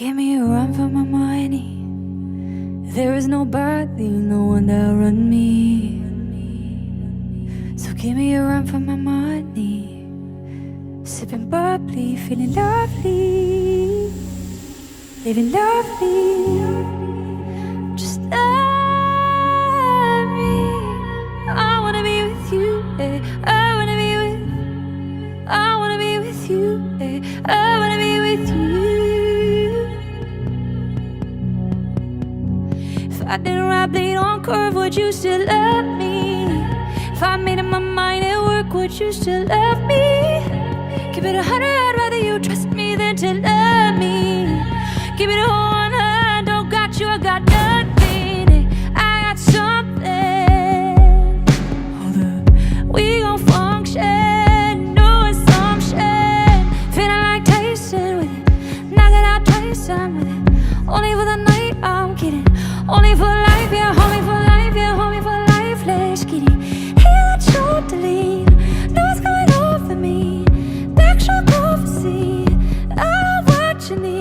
Give me a run for my money. There is nobody, no one that run me. So give me a run for my money. Sipping bubbly, feeling lovely, living lovely. Just let me. I wanna be with you, eh. I wanna be with you, eh. I wanna be with you. If I didn't ride blade on curve, would you still love me? If I made up my mind at work, would you still love me? Give it 100, I'd rather you trust me than to love me. Give it a 100, don't got you, I got nothing. I got something. Hold up, we gon' function, no assumption. Feeling like Tyson with it, knock it out twice, I'm with it. Only for the night, I'm kidding. Only for life, yeah, homie for life, yeah, homie for life, let's get it. Hey, I got you to lean, know what's going on for me. Back shot, go for see, I know what you need.